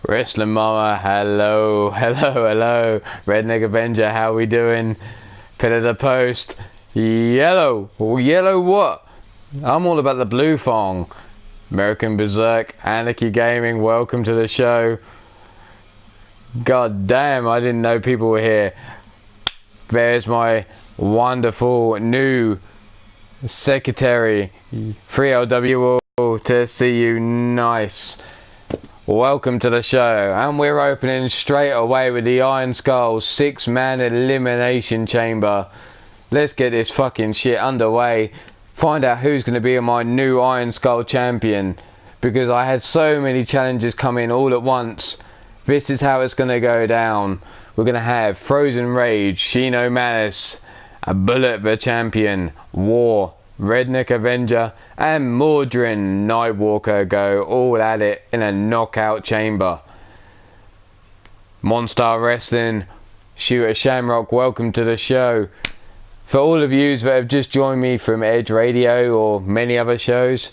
Wrestling Mama, hello, hello, hello. Redneck Avenger, how we doing? Pin of the post. Yellow. Yellow what? I'm all about the blue thong. American Berserk, Anarchy Gaming, welcome to the show. God damn, I didn't know people were here. There's my wonderful new secretary, 3LW, to see you. Nice. Welcome to the show, and we're opening straight away with the Iron Skull 6-man elimination chamber. Let's get this fucking shit underway. Find out who's going to be my new Iron Skull champion, because I had so many challenges come in all at once. This is how it's going to go down. We're going to have Frozen Rage, Shino Malice, a Bullet the champion, War, Redneck Avenger, and Mordrin Nightwalker go all at it in a knockout chamber. Monstar Wrestling, Shooter Shamrock, welcome to the show. For all of you that have just joined me from Edge Radio or many other shows,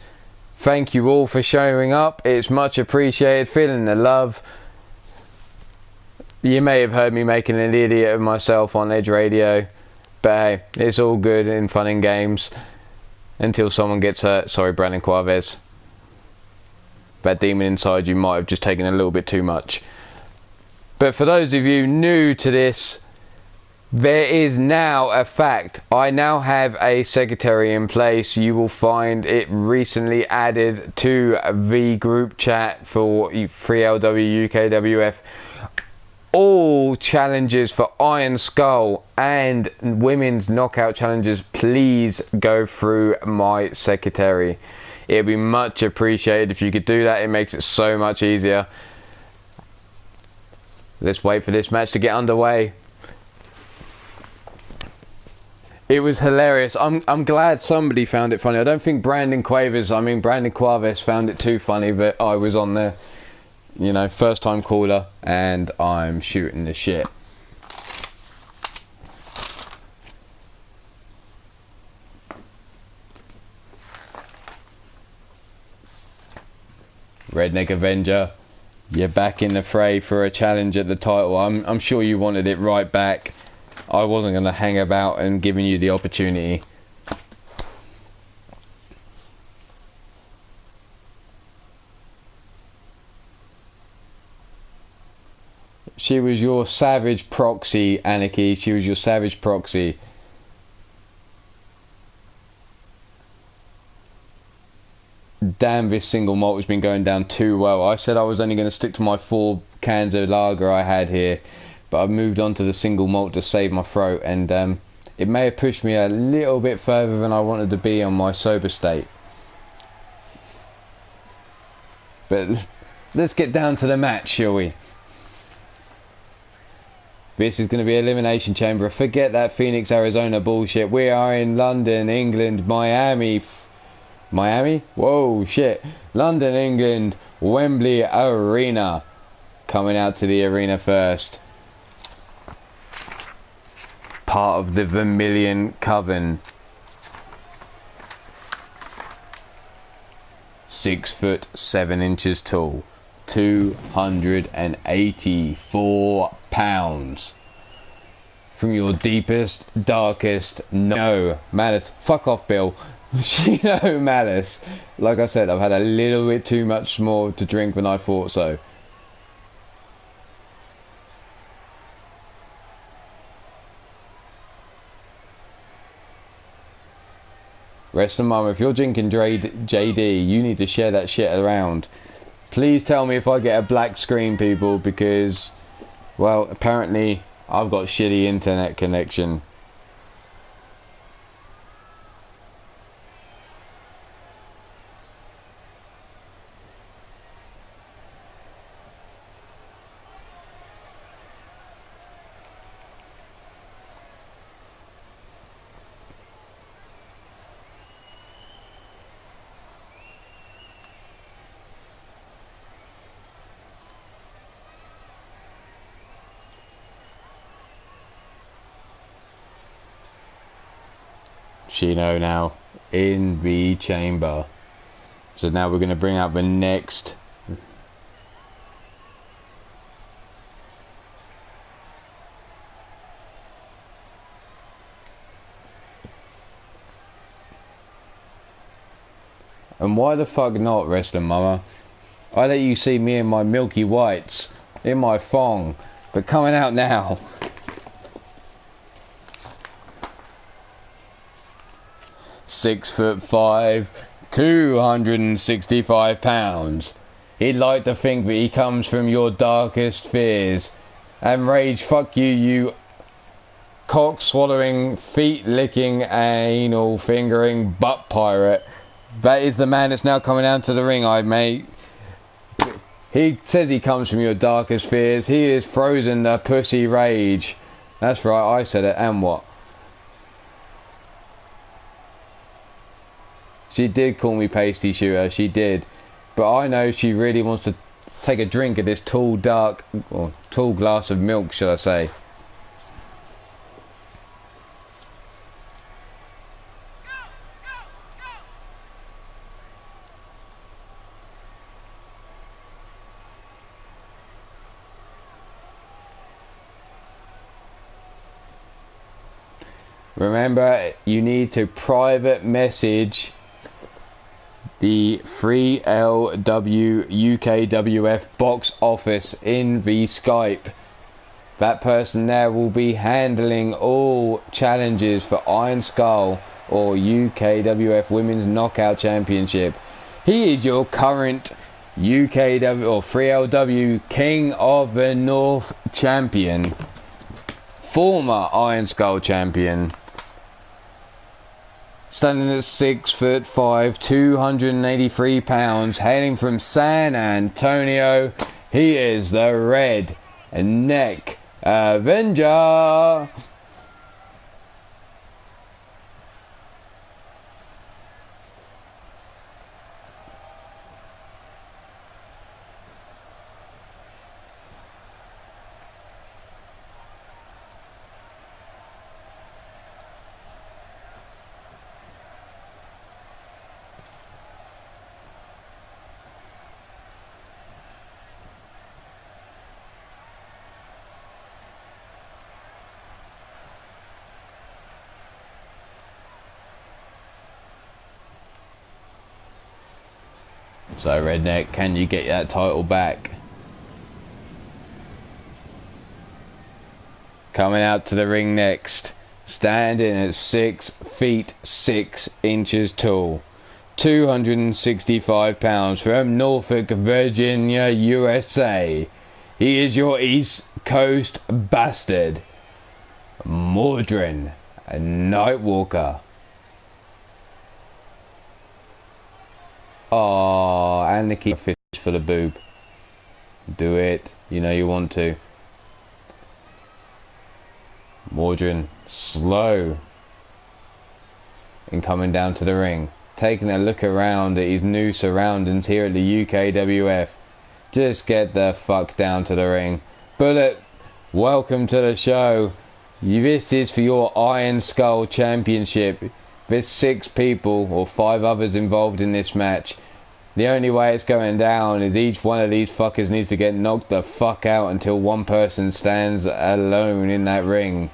thank you all for showing up. It's much appreciated, feeling the love. You may have heard me making an idiot of myself on Edge Radio, but hey, it's all good in fun and games. Until someone gets hurt. Sorry, Brandon Quaves. That demon inside you might have just taken a little bit too much. But for those of you new to this, there is now a fact. I now have a secretary in place. You will find it recently added to the group chat for 3LW UKWF. All challenges for Iron Skull and women's knockout challenges, please go through my secretary. It'd be much appreciated if you could do that. It makes it so much easier. Let's wait for this match to get underway. It was hilarious. I'm glad somebody found it funny. I don't think Brandon Quaves found it too funny, but I was on there. You know, first time caller, and I'm shooting the shit. Redneck Avenger, you're back in the fray for a challenge at the title. I'm sure you wanted it right back. I wasn't going to hang about and giving you the opportunity. She was your savage proxy, Anarchy. She was your savage proxy. Damn, this single malt has been going down too well. I said I was only going to stick to my 4 cans of lager I had here, but I've moved on to the single malt to save my throat, and it may have pushed me a little bit further than I wanted to be on my sober state. But let's get down to the match, shall we? This is going to be Elimination Chamber. Forget that Phoenix, Arizona bullshit. We are in London, England, Miami. Miami? Whoa, shit. London, England, Wembley Arena. Coming out to the arena first. Part of the Vermilion Coven. 6'7" tall. 284 pounds. From your deepest, darkest, no malice. Fuck off, Bill. Shino Malice. Like I said, I've had a little bit too much more to drink than I thought so. Wrestling Mama, if you're drinking JD, you need to share that shit around. Please tell me if I get a black screen, people, because, well, apparently I've got shitty internet connection. Shino now in the chamber. So now we're going to bring out the next And why the fuck not, Wrestling Mama? I let you see me in my milky whites, in my thong, but coming out now. £6'5", 265 pounds. He'd like to think that he comes from your darkest fears. And rage, fuck you, you cock swallowing, feet licking, anal fingering butt pirate. That is the man that's now coming down to the ring, mate. He says he comes from your darkest fears. He is frozen the pussy rage. That's right, I said it. And what? She did call me pasty shooter, she did. But I know she really wants to take a drink of this tall glass of milk, shall I say. Remember, you need to private message the 3LW UKWF box office in the Skype. That person there will be handling all challenges for Iron Skull or UKWF Women's Knockout Championship. He is your current UKW or 3LW King of the North champion, former Iron Skull champion. Standing at 6'5", 283 pounds, hailing from San Antonio, he is the Red Neck Avenger. So Redneck, can you get that title back? Coming out to the ring next, standing at 6 feet 6 inches tall, 265 pounds, from Norfolk, Virginia, USA. He is your East Coast bastard, Mordrin Nightwalker. Oh, and the key fish for the boob. Do it. You know you want to. Mordrin, slow in coming down to the ring. Taking a look around at his new surroundings here at the UKWF. Just get the fuck down to the ring. Bullet, welcome to the show. This is for your Iron Skull Championship. There's 6 people or 5 others involved in this match. The only way it's going down is each one of these fuckers needs to get knocked the fuck out until one person stands alone in that ring.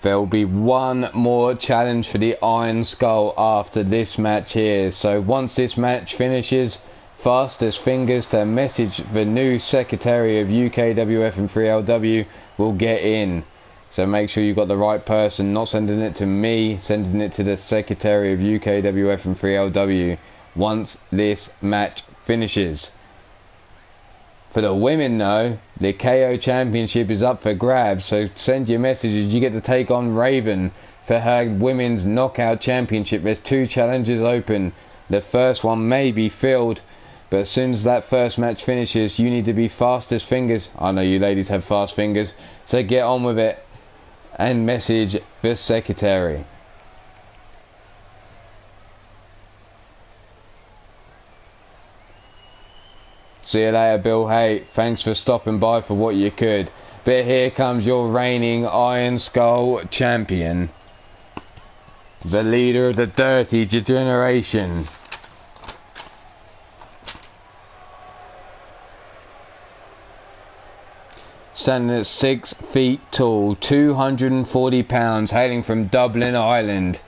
There will be one more challenge for the Iron Skull after this match here. So once this match finishes, fastest fingers to message the new secretary of UKWF and 3LW will get in. So make sure you've got the right person, not sending it to me, sending it to the secretary of UKWF and 3LW once this match finishes. For the women though, the KO Championship is up for grabs, so send your messages. You get to take on Raven for her Women's Knockout Championship. There's 2 challenges open. The first one may be filled, but as soon as that first match finishes, you need to be fast as fingers. I know you ladies have fast fingers, so get on with it and message the secretary. See you later, Bill Haight. Thanks for stopping by for what you could. But here comes your reigning Iron Skull champion. The leader of the Dirty Generation. Standing at 6 feet tall, 240 pounds, hailing from Dublin, Ireland.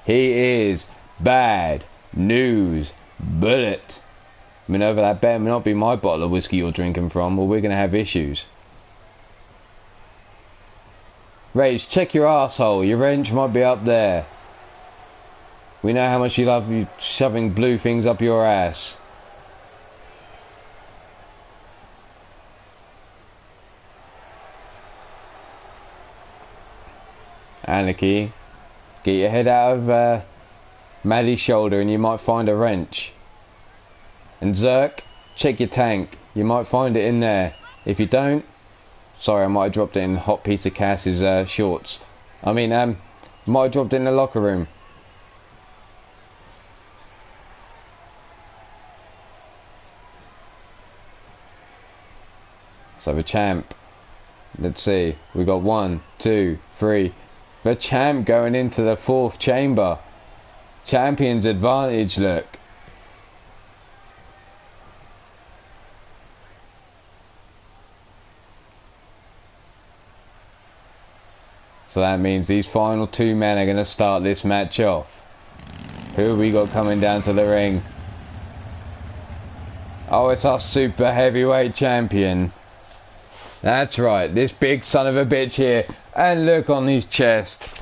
He is Bad News Bullet. Over that better not be my bottle of whiskey you're drinking from, or we're going to have issues. Rage, check your asshole. Your wrench might be up there. We know how much you love you shoving blue things up your ass. Anarchy, get your head out of Maddie's shoulder and you might find a wrench. And Zerk, check your tank, you might find it in there. If you don't, sorry, I might have dropped it in Hot Piece of Cass's shorts. Might have dropped it in the locker room. So the champ, let's see, we got 1, 2, 3. The champ going into the 4th chamber. Champion's advantage, look. So that means these final 2 men are going to start this match off. Who have we got coming down to the ring? Oh, it's our super heavyweight champion. That's right, this big son of a bitch here. And look on his chest.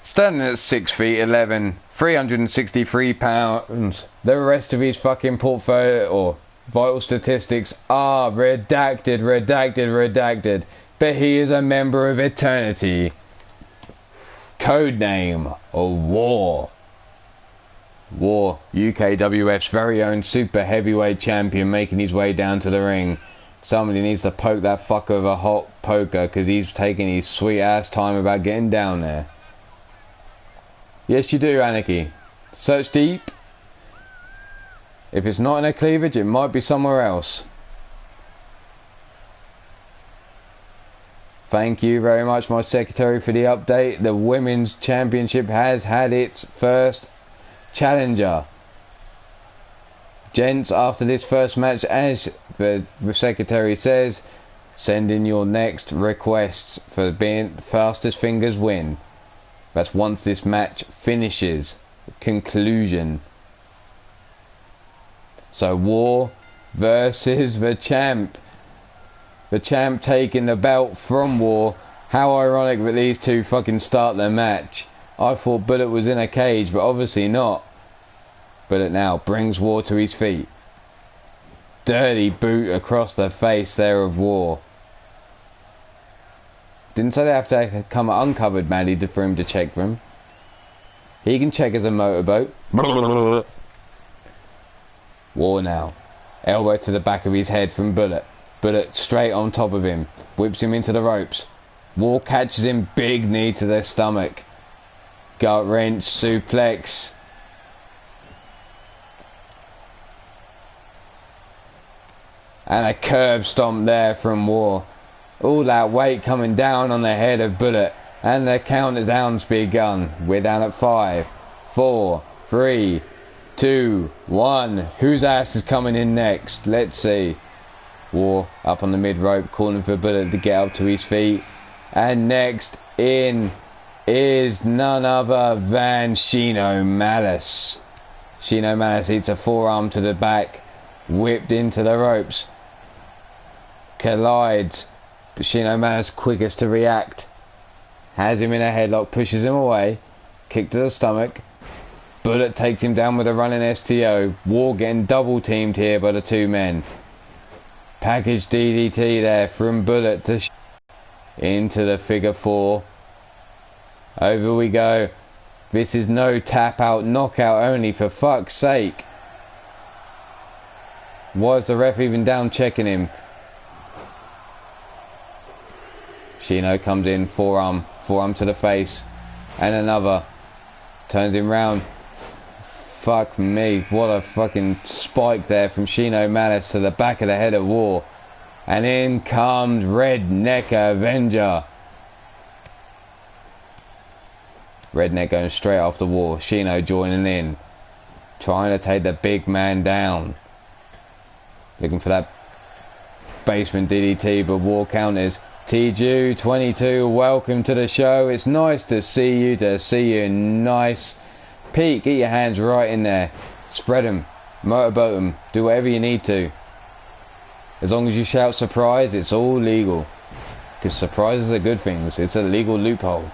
Standing at 6 feet 11, 363 pounds. The rest of his fucking portfolio or vital statistics are redacted. But he is a member of Eternity. Codename War. War, UKWF's very own super heavyweight champion, making his way down to the ring. Somebody needs to poke that fucker with a hot poker, because he's taking his sweet ass time about getting down there. Yes you do, Anarchy. Search deep. If it's not in a cleavage, it might be somewhere else. Thank you very much, my secretary, for the update. The Women's Championship has had its first challenger. Gents, after this first match, as the secretary says, send in your next requests for being fastest fingers win. That's once this match finishes. Conclusion. So War versus the champ. The champ taking the belt from War. How ironic that these two fucking start their match. I thought Bullet was in a cage, but obviously not. Bullet now brings War to his feet. Dirty boot across the face there of War. Didn't say they have to come uncovered, Maddie, for him to check them. He can check as a motorboat. War now. Elbow to the back of his head from Bullet. Bullet straight on top of him. Whips him into the ropes. War catches him, big knee to the stomach. Gut wrench, suplex. And a curb stomp there from War. All that weight coming down on the head of Bullet. And the countdown's begun. We're down at 5, 4, 3, 2, 1. Whose ass is coming in next? Let's see. War up on the mid rope, calling for Bullet to get up to his feet. And next in is none other than Shino Malice. Shino Malice eats a forearm to the back, whipped into the ropes. Collides, but Shino Malice quickest to react. Has him in a headlock, pushes him away. Kick to the stomach. Bullet takes him down with a running STO. War getting double teamed here by the 2 men. Package DDT there from Bullet to into the figure 4. Over we go. This is no tap out, knockout only, for fuck's sake. Why is the ref even down checking him? Shino comes in, forearm to the face. And another. Turns him round. fuck me. What a fucking spike there from Shino Malice to the back of the head of War. And in comes Redneck Avenger. Redneck going straight after War. Shino joining in. Trying to take the big man down. Looking for that basement DDT, but War counters. TJU22, welcome to the show. It's nice to see you. Nice. Pete, get your hands right in there. Spread them. Motorboat them. Do whatever you need to. As long as you shout surprise, it's all legal. Because surprises are good things. It's a legal loophole.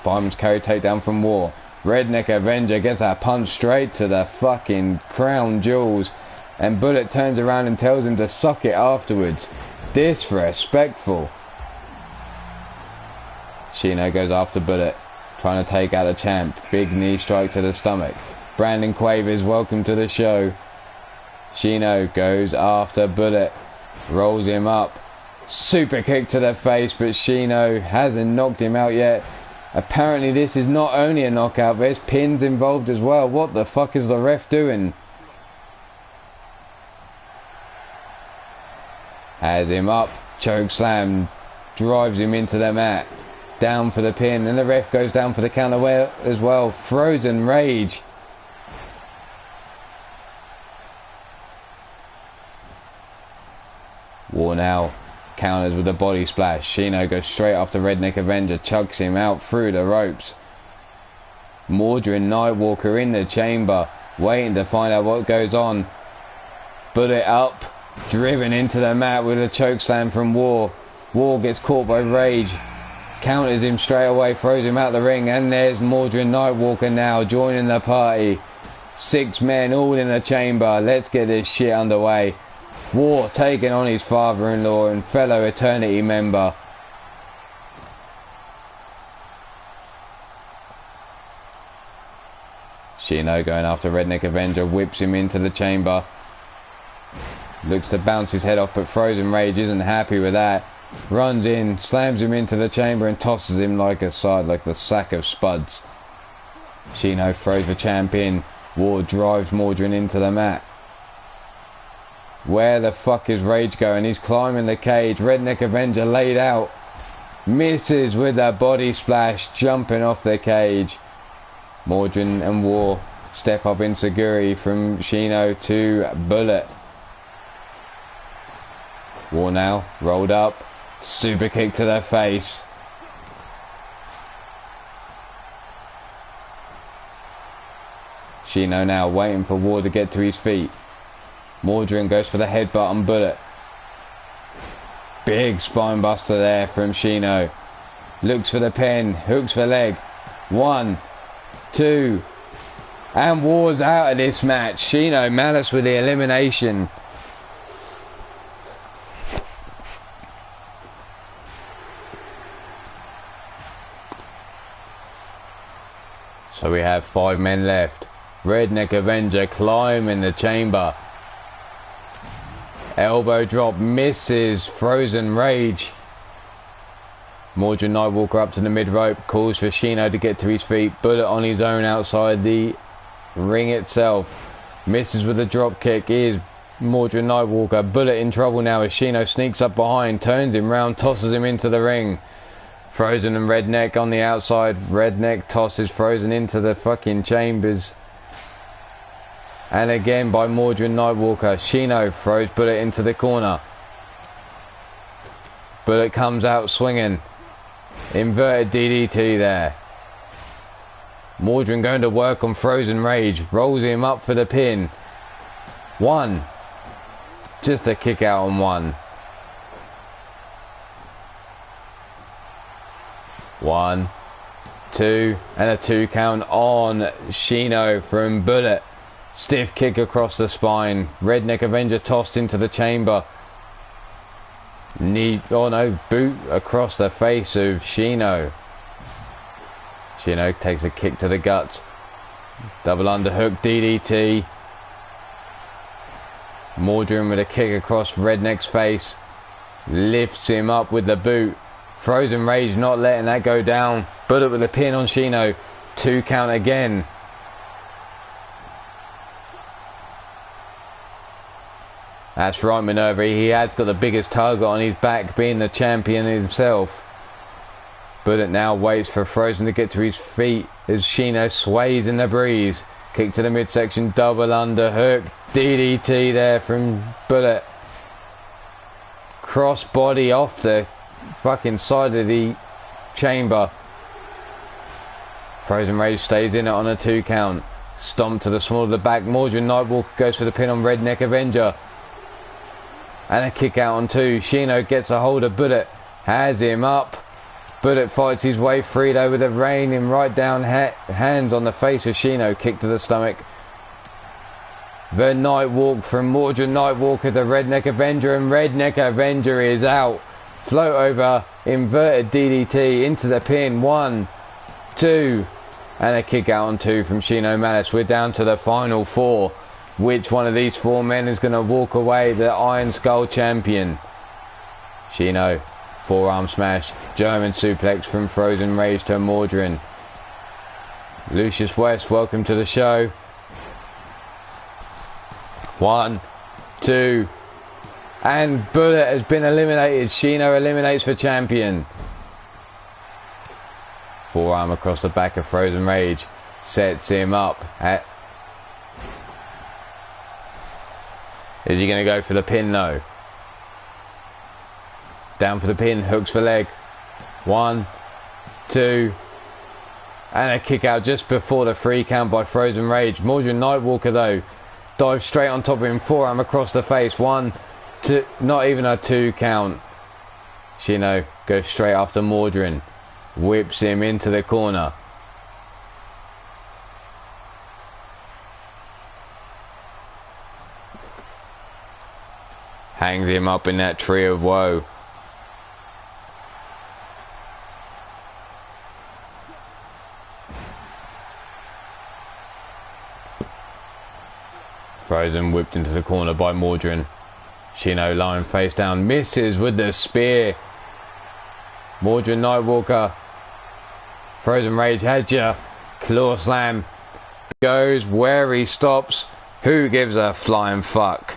Fireman's carry takedown from War. Redneck Avenger gets a punch straight to the fucking crown jewels. And Bullet turns around and tells him to suck it afterwards. Disrespectful. Shino goes after Bullet, trying to take out the champ. Big knee strike to the stomach. Brandon Quavers, welcome to the show. Shino goes after Bullet, rolls him up. Super kick to the face, but Shino hasn't knocked him out yet. Apparently this is not only a knockout, there's pins involved as well. What the fuck is the ref doing? Has him up, choke slam, drives him into the mat, down for the pin, and the ref goes down for the counter as well. Frozen Rage. War now counters with a body splash. Shino goes straight after Redneck Avenger, chucks him out through the ropes. Mordred Nightwalker in the chamber, waiting to find out what goes on. Bullet up. Driven into the mat with a chokeslam from War. War gets caught by Rage. Counters him straight away, throws him out the ring. And there's Mordred Nightwalker now joining the party. 6 men all in the chamber. Let's get this shit underway. War taking on his father-in-law and fellow Eternity member. Shino going after Redneck Avenger. Whips him into the chamber. Looks to bounce his head off, but Frozen Rage isn't happy with that. Runs in, slams him into the chamber and tosses him like the sack of spuds. Shino throws the champ in. War drives Mordred into the mat. Where the fuck is Rage going? He's climbing the cage. Redneck Avenger laid out. Misses with a body splash, jumping off the cage. Mordred and War step up in Saguri from Shino to Bullet. War now, rolled up, super kick to the face. Shino now waiting for War to get to his feet. Mordred goes for the headbutt on Bullet. Big spine buster there from Shino. Looks for the pin, hooks for leg. 1, 2, and War's out of this match. Shino Malice with the elimination. So we have 5 men left. Redneck Avenger climbing the chamber. Elbow drop misses. Frozen Rage. Mordred Nightwalker up to the mid rope. Calls for Shino to get to his feet. Bullet on his own outside the ring itself. Misses with a drop kick. Here's Mordred Nightwalker. Bullet in trouble now as Shino sneaks up behind. Turns him round. Tosses him into the ring. Frozen and Redneck on the outside. Redneck tosses Frozen into the fucking chambers. And again by Mordred Nightwalker. Shino throws Bullet into the corner. Bullet comes out swinging. Inverted DDT there. Mordred going to work on Frozen Rage. Rolls him up for the pin. 1. Just a kick out on 1. 1, 2, and a 2 count on Shino from Bullet. Stiff kick across the spine. Redneck Avenger tossed into the chamber. Boot across the face of Shino. Shino takes a kick to the guts. Double underhook DDT. Mordred with a kick across Redneck's face. Lifts him up with the boot. Frozen Rage not letting that go down. Bullet with a pin on Shino. 2 count again. That's right, Minerva. He has got the biggest target on his back, being the champion himself. Bullet now waits for Frozen to get to his feet as Shino sways in the breeze. Kick to the midsection, double underhook. DDT there from Bullet. Cross body off the fucking side of the chamber. Frozen Rage stays in it on a 2 count. Stomp to the small of the back. Mordred Nightwalker goes for the pin on Redneck Avenger. And a kick out on 2. Shino gets a hold of Bullet. Has him up. Bullet fights his way free though with a raining right down hands on the face of Shino. Kick to the stomach. The Nightwalk from Mordred Nightwalker to Redneck Avenger, and Redneck Avenger is out. Float over, inverted DDT into the pin. 1, 2, and a kick out on 2 from Shino Malice. We're down to the final 4. Which one of these 4 men is going to walk away the Iron Skull champion? Shino, forearm smash, German suplex from Frozen Rage to Mordred. Lucius West, welcome to the show. 1, 2, and Bullet has been eliminated. Shino eliminates for champion. Forearm across the back of Frozen Rage, sets him up. Is he going to go for the pin? No. Down for the pin, hooks for leg. 1, 2, and a kick out just before the 3 count by Frozen Rage. Mordred Nightwalker though dives straight on top of him, forearm across the face. 1, 2, not even a 2 count. Shino goes straight after Mordred, whips him into the corner. Hangs him up in that tree of woe. Frozen whipped into the corner by Mordred. Shino lying face down, misses with the spear. Mordred Nightwalker. Frozen Rage has ya. Claw slam. Goes where he stops. Who gives a flying fuck?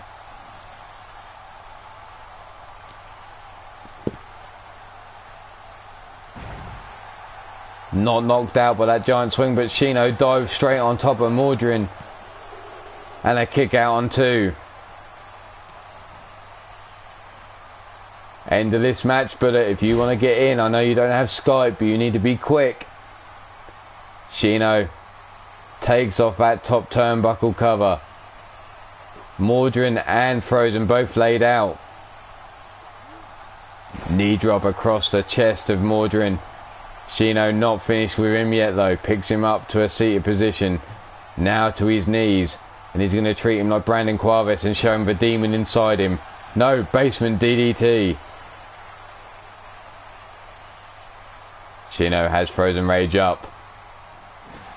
Not knocked out by that giant swing, but Shino dives straight on top of Mordred. And a kick out on 2. End of this match, but if you want to get in, I know you don't have Skype, but you need to be quick. Shino takes off that top turnbuckle cover. Mordred and Frozen both laid out. Knee drop across the chest of Mordred. Shino not finished with him yet though. Picks him up to a seated position. Now to his knees. And he's going to treat him like Brandon Quavis and show him the demon inside him. No, basement DDT. Shino has Frozen Rage up.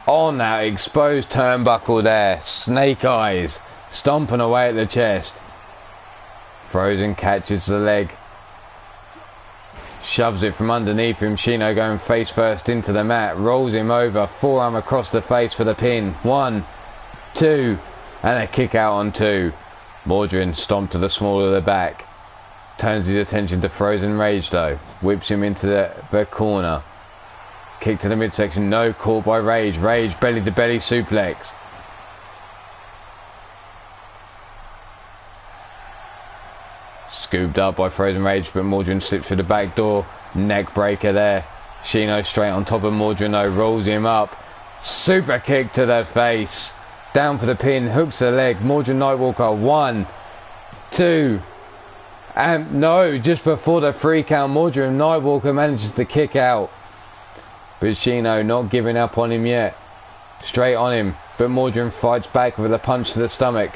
On that exposed turnbuckle there. Snake eyes. Stomping away at the chest. Frozen catches the leg. Shoves it from underneath him. Shino going face first into the mat. Rolls him over. Forearm across the face for the pin. 1, 2. And a kick out on 2. Mordred stomped to the small of the back. Turns his attention to Frozen Rage though. Whips him into the corner. Kick to the midsection. No, caught by Rage. Rage belly to belly suplex. Scooped up by Frozen Rage, but Mordred slips through the back door. Neck breaker there. Shino straight on top of Mordred though. Rolls him up. Super kick to the face. Down for the pin, hooks the leg. Mordred Nightwalker. 1, 2, and no, just before the 3 count, Mordred Nightwalker manages to kick out. But Shino not giving up on him yet. Straight on him, but Mordred fights back with a punch to the stomach.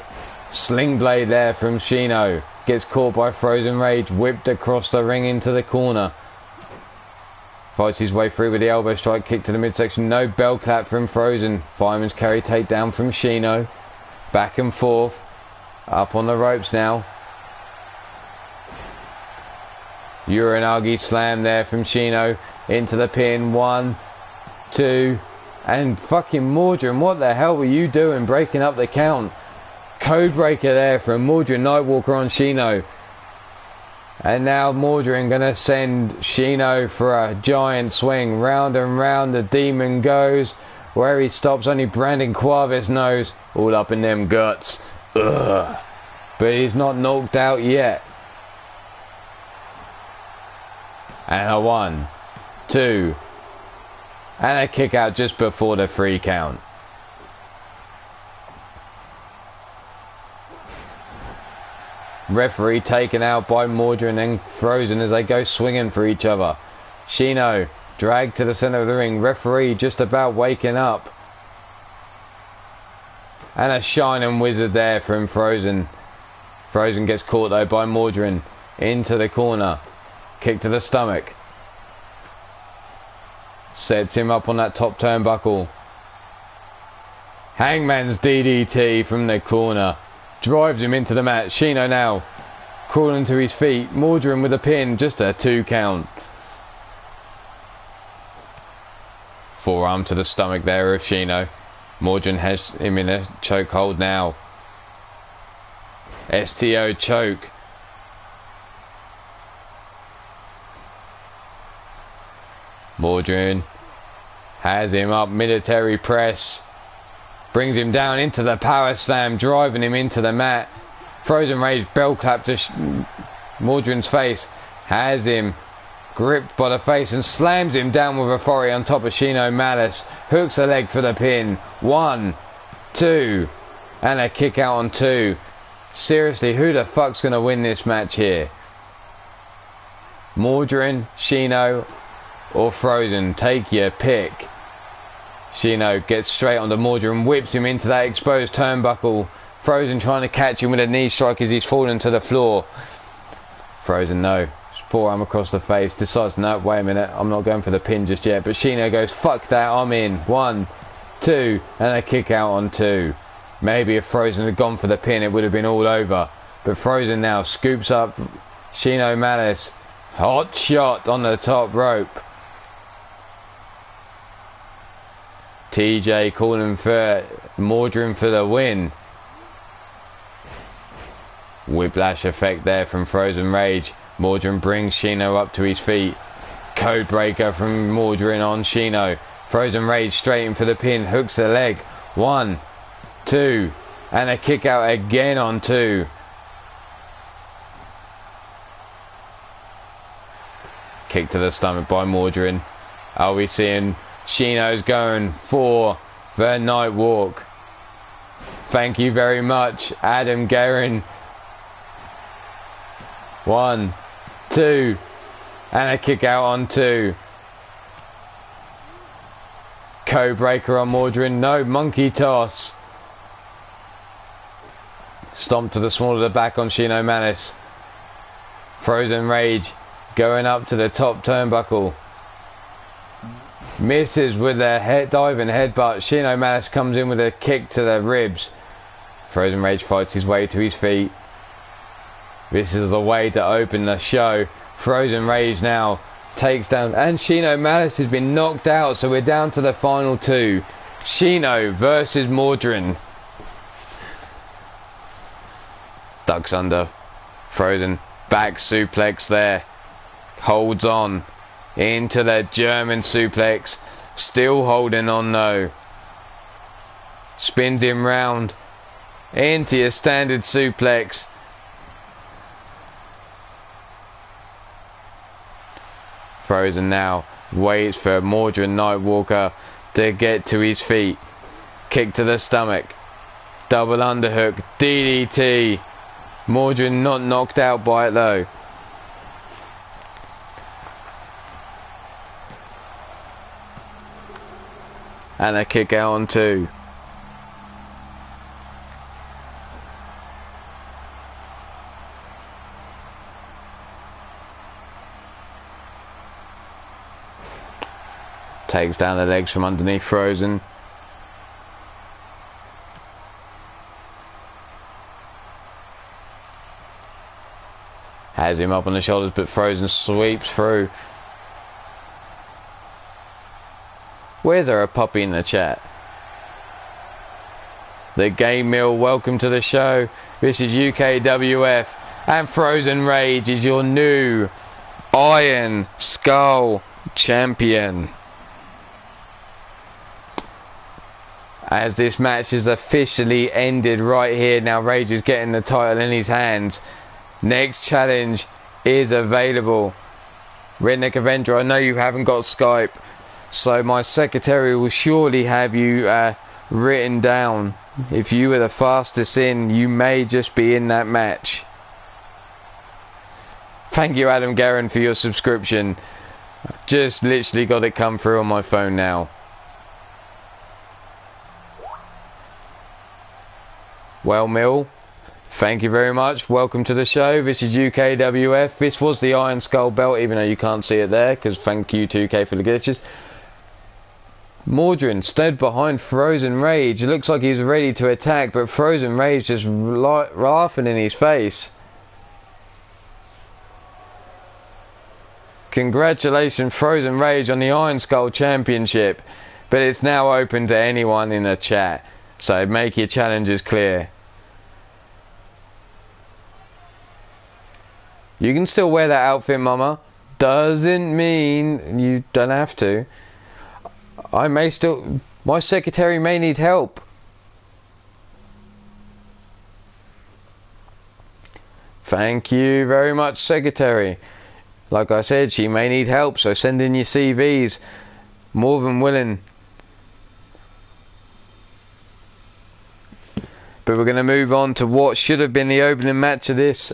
Sling blade there from Shino. Gets caught by Frozen Rage, whipped across the ring into the corner. Fights his way through with the elbow strike, kick to the midsection. No, bell clap from Frozen. Fireman's carry takedown from Shino. Back and forth. Up on the ropes now. Uranagi slam there from Shino. Into the pin. 1, 2. And fucking Mordrin, what the hell were you doing breaking up the count? Codebreaker there from Mordrin Nightwalker on Shino. And now Mordrin gonna send Shino for a giant swing. Round and round the demon goes. Where he stops, only Brandon Quavis knows. All up in them guts. Ugh. But he's not knocked out yet. And a 1, 2. And a kick out just before the 3 count. Referee taken out by Mordrin and Frozen as they go swinging for each other. Shino dragged to the center of the ring. Referee just about waking up. And a shining wizard there from Frozen. Frozen gets caught though by Mordrin. Into the corner. Kick to the stomach. Sets him up on that top turnbuckle. Hangman's DDT from the corner. Drives him into the mat. Shino now crawling to his feet. Mordrin with a pin. Just a 2 count. Forearm to the stomach there of Shino. Mordrin has him in a chokehold now. STO choke. Mordrin has him up. Military press. Brings him down into the power slam, driving him into the mat. Frozen Rage bell clap to Mordrin's face. Has him gripped by the face and slams him down with authority on top of Shino Malice. Hooks the leg for the pin. 1, 2. And a kick out on 2. Seriously, who the fuck's going to win this match here? Mordrin, Shino, or Frozen? Take your pick. Shino gets straight onto Mordrin, whips him into that exposed turnbuckle. Frozen trying to catch him with a knee strike as he's fallen to the floor. Frozen, no. Forearm across the face. Decides, no, wait a minute, I'm not going for the pin just yet. But Shino goes, fuck that, I'm in. 1, 2, and a kick out on 2. Maybe if Frozen had gone for the pin, it would have been all over. But Frozen now scoops up Shino Malice. Hot shot on the top rope. TJ calling for Mordrin for the win. Whiplash effect there from Frozen Rage. Mordrin brings Shino up to his feet. Codebreaker from Mordrin on Shino. Frozen Rage straight in for the pin. Hooks the leg. 1, 2. And a kick out again on 2. Kick to the stomach by Mordrin. Are we seeing Shino's going for the night walk? Thank you very much, Adam Guerin. 1, 2, and a kick out on 2. Codebreaker on Mordrin. No, monkey toss. Stomp to the small of the back on Shino Malice. Frozen Rage going up to the top turnbuckle. Misses with a diving headbutt. Shino Malice comes in with a kick to the ribs. Frozen Rage fights his way to his feet. This is the way to open the show. Frozen Rage now takes down, and Shino Malice has been knocked out, so we're down to the final 2. Shino versus Mordrin. Ducks under. Frozen back suplex there. Holds on into the German suplex. Still holding on though. Spins him round into your standard suplex. Frozen now waits for Mordrin Nightwalker to get to his feet. Kick to the stomach. Double underhook. DDT. Mordrin not knocked out by it though. And a kick out on 2. Takes down the legs from underneath Frozen. Has him up on the shoulders, but Frozen sweeps through. Where's there a puppy in the chat? The Game Mill, welcome to the show. This is UKWF, and Frozen Rage is your new Iron Skull champion. As this match is officially ended right here, now Rage is getting the title in his hands. Next challenge is available. Redneck Avenger, I know you haven't got Skype, so my secretary will surely have you written down. If you were the fastest in, you may just be in that match. Thank you, Adam Guerin, for your subscription. Just literally got it come through on my phone now. Well, Mill, thank you very much. Welcome to the show. This is UKWF. This was the Iron Skull belt, even though you can't see it there, because thank you 2K for the glitches. Mordrin stood behind Frozen Rage. It looks like he's ready to attack, but Frozen Rage just laughing in his face. Congratulations, Frozen Rage, on the Iron Skull Championship, but it's now open to anyone in the chat. So make your challenges clear. You can still wear that outfit, Mama. Doesn't mean you don't have to. My secretary may need help. Thank you very much, secretary. Like I said, she may need help, so send in your CVs. More than willing. But we're going to move on to what should have been the opening match of this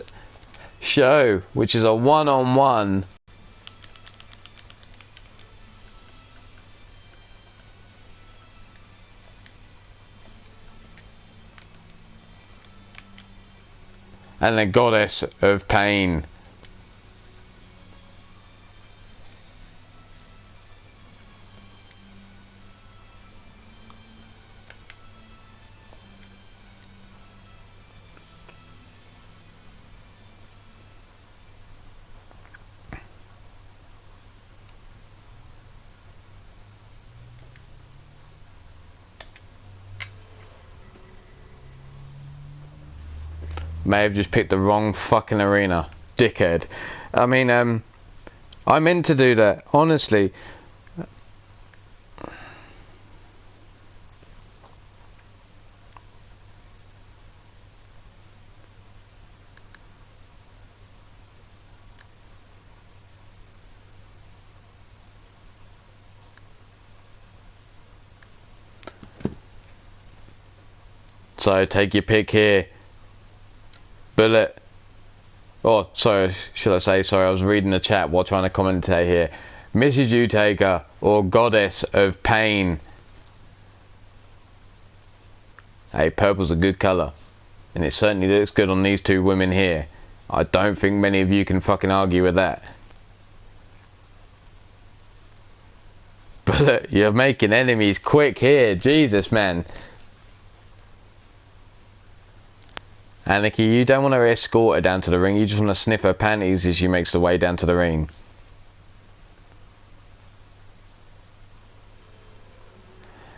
show, which is a one-on-one. And the Goddess of Pain. May have just picked the wrong fucking arena. Dickhead. I mean, I meant to do that, honestly. So take your pick here. Bullet. Oh, sorry, should I say, sorry, I was reading the chat while trying to commentate here. Mrs. Utaker or Goddess of Pain. Hey, purple's a good colour. And it certainly looks good on these two women here. I don't think many of you can fucking argue with that. Bullet, you're making enemies quick here. Jesus, man. Anarchy, you don't want to escort her down to the ring, you just want to sniff her panties as she makes the way down to the ring.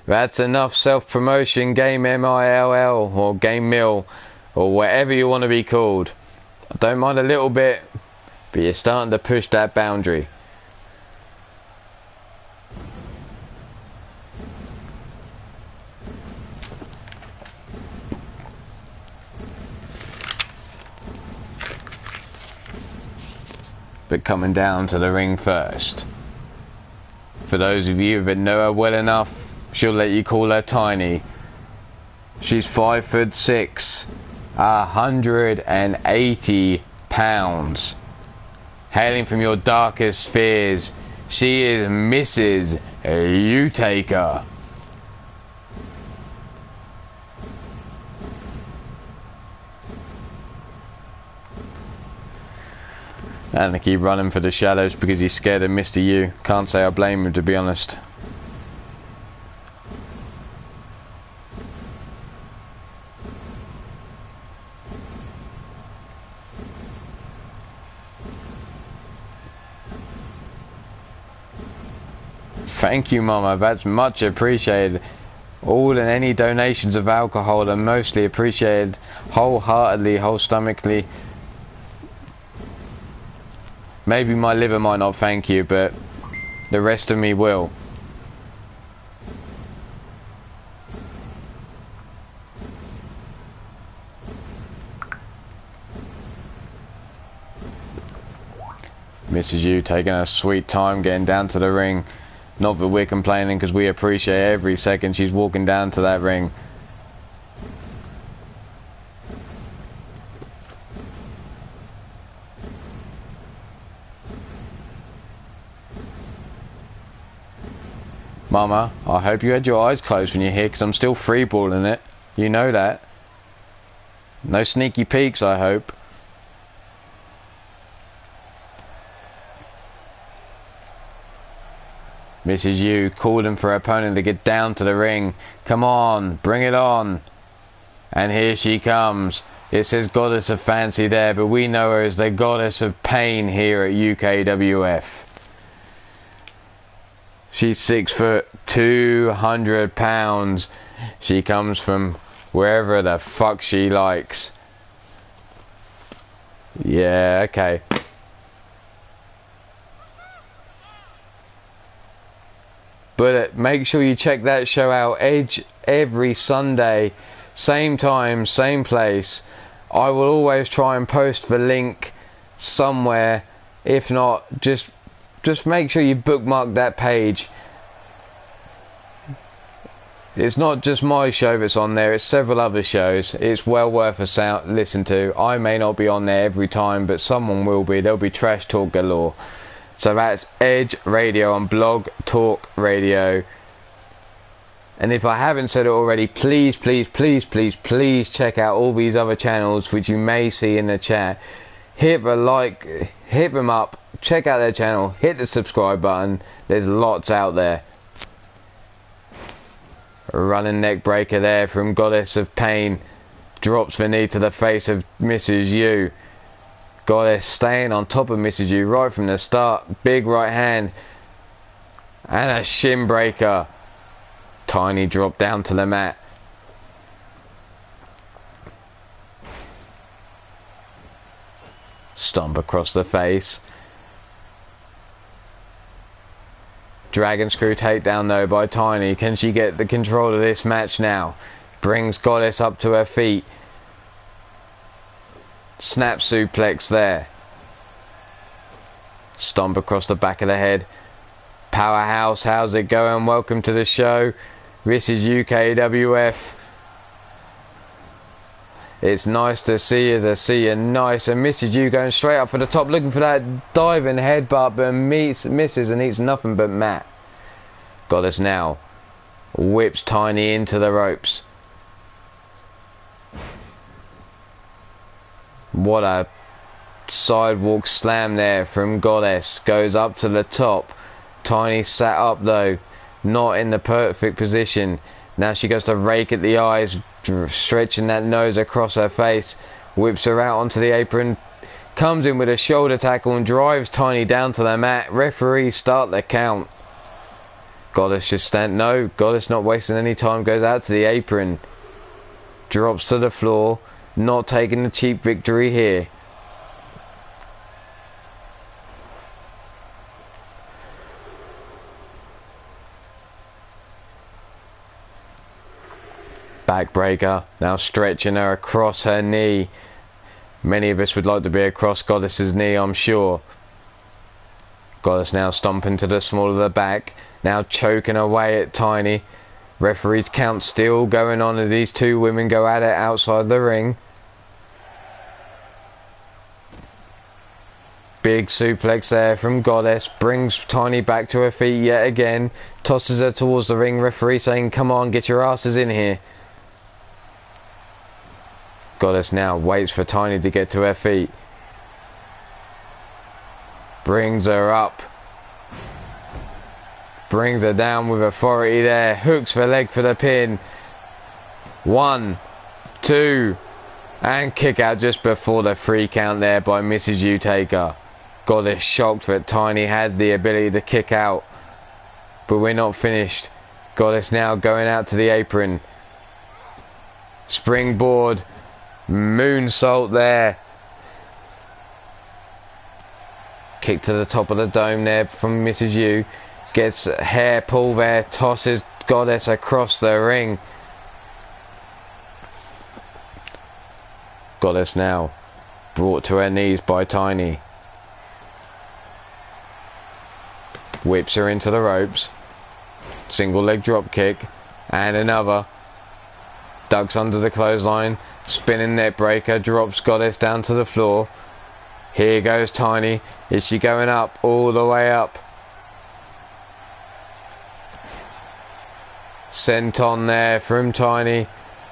That's enough self-promotion, Game MILL, or Game Mill, or whatever you want to be called. I don't mind a little bit, but you're starting to push that boundary. But coming down to the ring first. For those of you that know her well enough, she'll let you call her tiny. She's 5'6", 180 pounds. Hailing from your darkest fears, she is Mrs. Utaker. And they keep running for the shadows because he's scared of Mr. U. Can't say I blame him, to be honest. Thank you, Mama. That's much appreciated. All and any donations of alcohol are mostly appreciated, wholeheartedly, whole-stomachly. Maybe my liver might not thank you, but the rest of me will. Mrs. U taking a sweet time getting down to the ring. Not that we're complaining, because we appreciate every second she's walking down to that ring. Mama, I hope you had your eyes closed when you're here, because I'm still freeballing it. You know that. No sneaky peeks, I hope. Mrs. U calling for her opponent to get down to the ring. Come on, bring it on. And here she comes. It says Goddess of Fancy there, but we know her as the Goddess of Pain here at UKWF. She's 6 foot, 200 pounds. She comes from wherever the fuck she likes. Yeah, okay. But make sure you check that show out, Edge, every Sunday, same time, same place. I will always try and post the link somewhere. If not, just make sure you bookmark that page. It's not just my show that's on there, it's several other shows. It's well worth a listen to. I may not be on there every time, but someone will be. There'll be trash talk galore. So that's Edge Radio on Blog Talk Radio. And if I haven't said it already, please, please, please, please, please check out all these other channels which you may see in the chat. Hit the like, hit them up, check out their channel, hit the subscribe button. There's lots out there. A running neck breaker there from Goddess of Pain. Drops the knee to the face of Mrs. U. Goddess staying on top of Mrs. U right from the start. Big right hand. And a shin breaker. Tiny drop down to the mat. Stomp across the face. Dragon screw takedown though by Tiny. Can she get the control of this match now? Brings Goddess up to her feet. Snap suplex there. Stomp across the back of the head. Powerhouse, how's it going? Welcome to the show. This is UKWF. It's nice to see you, nice. And Mrs. U going straight up for the top, looking for that diving headbutt, but misses and eats nothing but mat. Goddess now whips Tiny into the ropes. What a sidewalk slam there from Goddess. Goes up to the top. Tiny sat up though, not in the perfect position. Now she goes to rake at the eyes, stretching that nose across her face. Whips her out onto the apron. Comes in with a shoulder tackle and drives Tiny down to the mat. Referee start the count. Goddess just stand. No, Goddess not wasting any time. Goes out to the apron. Drops to the floor. Not taking the cheap victory here. Backbreaker. Now stretching her across her knee. Many of us would like to be across Goddess's knee, I'm sure. Goddess now stomping to the small of the back. Now choking away at Tiny. Referee's count still going on as these two women go at it outside the ring. Big suplex there from Goddess. Brings Tiny back to her feet yet again. Tosses her towards the ring. Referee saying, come on, get your asses in here. Goddess now waits for Tiny to get to her feet. Brings her up. Brings her down with authority there. Hooks the leg for the pin. 1, 2, and kick out just before the 3 count there by Mrs. U Taker. Goddess shocked that Tiny had the ability to kick out. but we're not finished. Goddess now going out to the apron. Springboard. Moonsault there. Kick to the top of the dome there from Mrs. U. Gets a hair pull there. Tosses Goddess across the ring. Goddess now brought to her knees by Tiny. Whips her into the ropes. Single leg drop kick. And another. Ducks under the clothesline. Spinning neck breaker. Drops Goddess down to the floor. Here goes Tiny. Is she going up? All the way up. Sent on there from Tiny.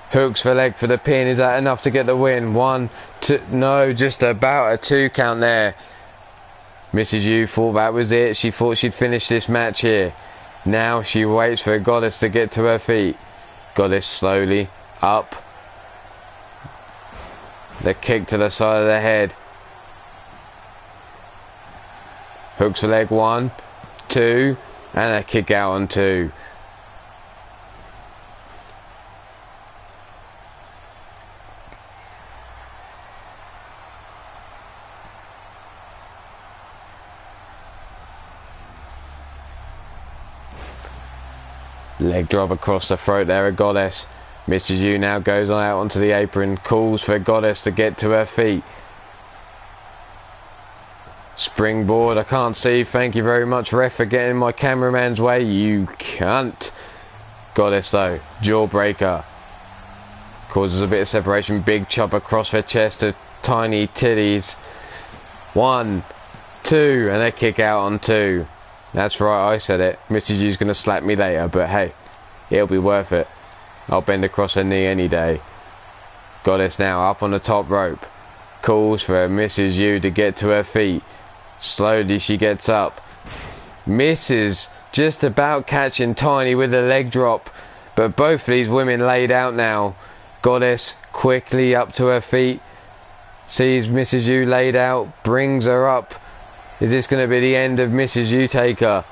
Hooks for leg for the pin. Is that enough to get the win? 1, 2. No, just about a 2 count there. Mrs. U thought that was it. She thought she'd finish this match here. Now she waits for Goddess to get to her feet. Goddess slowly up. The kick to the side of the head. Hooks for leg 1, 2, and a kick out on 2. Leg drop across the throat there of Goddess. Mrs. U now goes on out onto the apron, calls for Goddess to get to her feet. Springboard, I can't see. Thank you very much, ref, for getting my cameraman's way. You cunt. Goddess though, jawbreaker. Causes a bit of separation. Big chop across her chest to Tiny titties. 1, 2, and a kick out on 2. That's right, I said it. Mrs. U's going to slap me later, but hey, it'll be worth it. I'll bend across her knee any day. Goddess now up on the top rope. Calls for Mrs. U to get to her feet. Slowly she gets up. Misses just about catching Tiny with a leg drop. But both of these women laid out now. Goddess quickly up to her feet. Sees Mrs. U laid out. Brings her up. Is this going to be the end of Mrs. U Taker?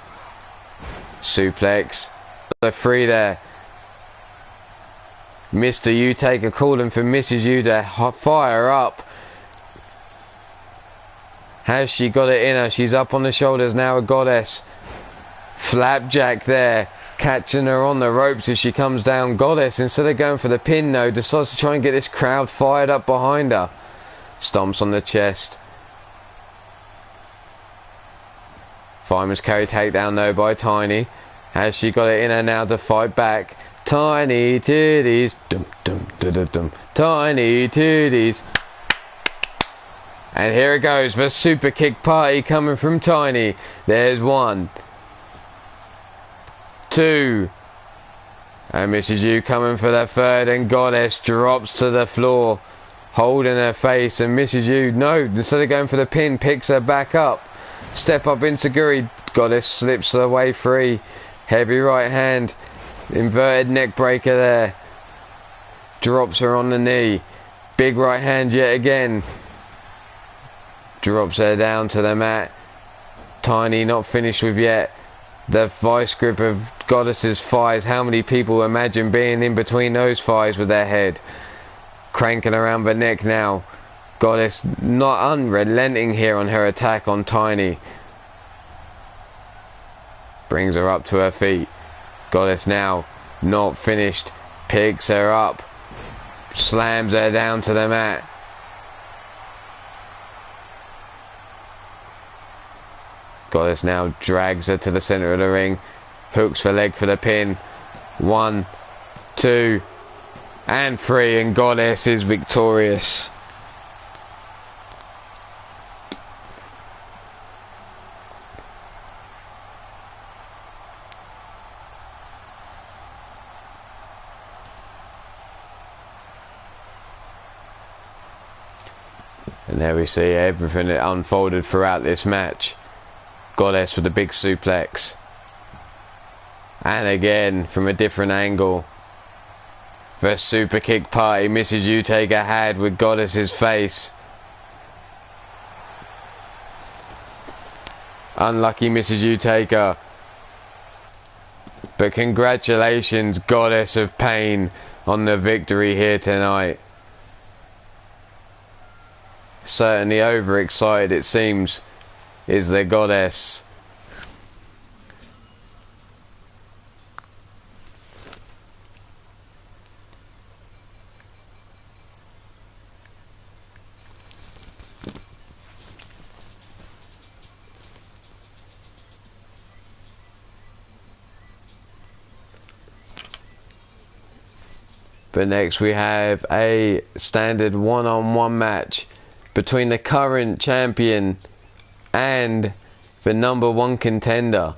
Suplex. The 3 there. Mr. U Taker calling for Mrs. U to fire up. Has she got it in her? She's up on the shoulders now of Goddess. Flapjack there. Catching her on the ropes as she comes down. Goddess, instead of going for the pin though, decides to try and get this crowd fired up behind her. Stomps on the chest. Fireman's carry takedown though by Tiny. Has she got it in her now to fight back? Tiny titties. Dum dum dum dum dum. Tiny titties. And here it goes. The super kick party coming from Tiny. There's 1, 2. And Mrs. U coming for the 3rd. And Goddess drops to the floor. Holding her face. And Mrs. U, no, instead of going for the pin, picks her back up. Step up enziguri. Goddess slips her way free. Heavy right hand. Inverted neck breaker there. Drops her on the knee. Big right hand yet again. Drops her down to the mat. Tiny not finished with yet. The vice grip of Goddess's thighs. How many people imagine being in between those thighs with their head? Cranking around the neck now. Goddess not unrelenting here on her attack on Tiny. Brings her up to her feet. Goddess now not finished. Picks her up. Slams her down to the mat. Goddess now drags her to the center of the ring. Hooks for leg for the pin. 1, 2, and 3. And Goddess is victorious. And there we see everything that unfolded throughout this match. Goddess with a big suplex. And again, from a different angle. The super kick party Mrs. U Taker had with Goddess's face. Unlucky Mrs. U Taker. But congratulations, Goddess of Pain, on the victory here tonight. Certainly overexcited, it seems, is the Goddess. But next we have a standard one-on-one match between the current champion and the #1 contender.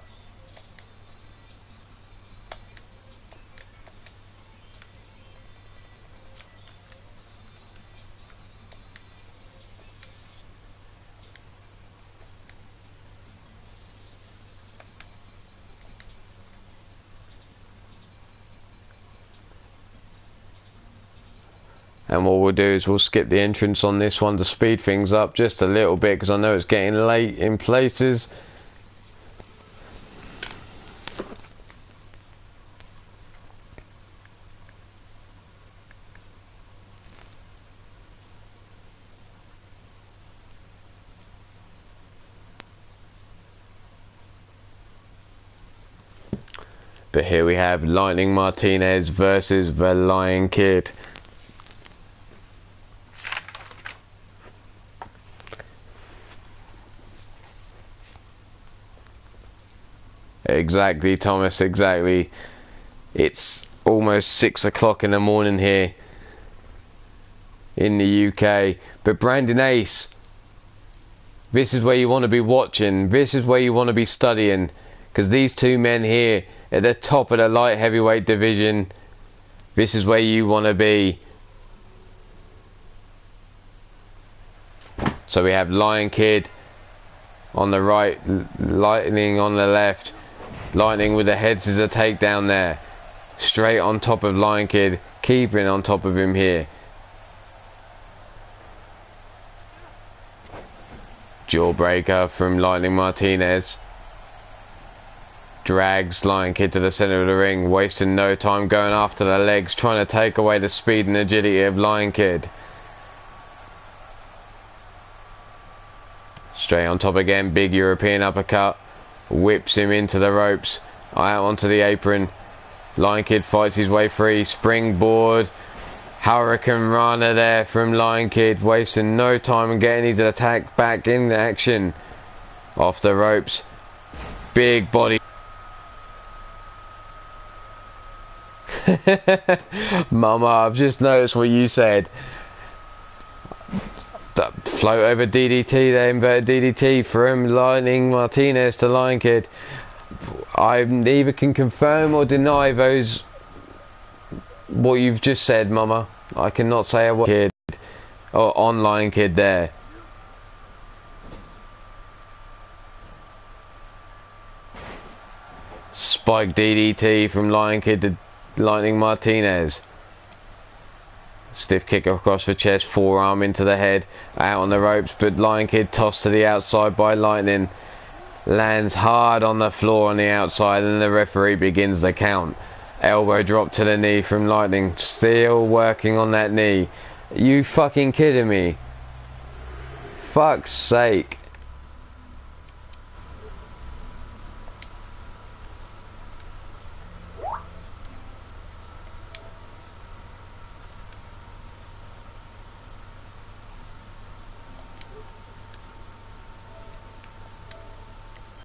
And what we'll do is we'll skip the entrance on this one to speed things up just a little bit, because I know it's getting late in places. But here we have Lightning Martinez versus the Lion Kid. Exactly, Thomas, exactly. It's almost 6 o'clock in the morning here in the UK. But Brandon Ace, this is where you want to be watching. This is where you want to be studying. Because these two men here at the top of the light heavyweight division, this is where you want to be. So we have Lion Kid on the right, Lightning on the left. Lightning with a head scissor takedown there. Straight on top of Lion Kid, keeping on top of him here. Jawbreaker from Lightning Martinez. Drags Lion Kid to the center of the ring, wasting no time going after the legs, trying to take away the speed and agility of Lion Kid. Straight on top again, big European uppercut. Whips him into the ropes, out onto the apron. Lion Kid fights his way free, springboard. Hurricane Rana there from Lion Kid, wasting no time and getting his attack back in action. Off the ropes, big body. Mama, I've just noticed what you said. That float over DDT, the inverted DDT from Lightning Martinez to Lion Kid. I neither can confirm or deny those, what you've just said, Mama. I cannot say a word. Kid or on Lion Kid there. Spike DDT from Lion Kid to Lightning Martinez. Stiff kick across the chest, forearm into the head, out on the ropes, but Lion Kid tossed to the outside by Lightning. Lands hard on the floor on the outside, and the referee begins the count. Elbow drop to the knee from Lightning, still working on that knee. You fucking kidding me? Fuck's sake.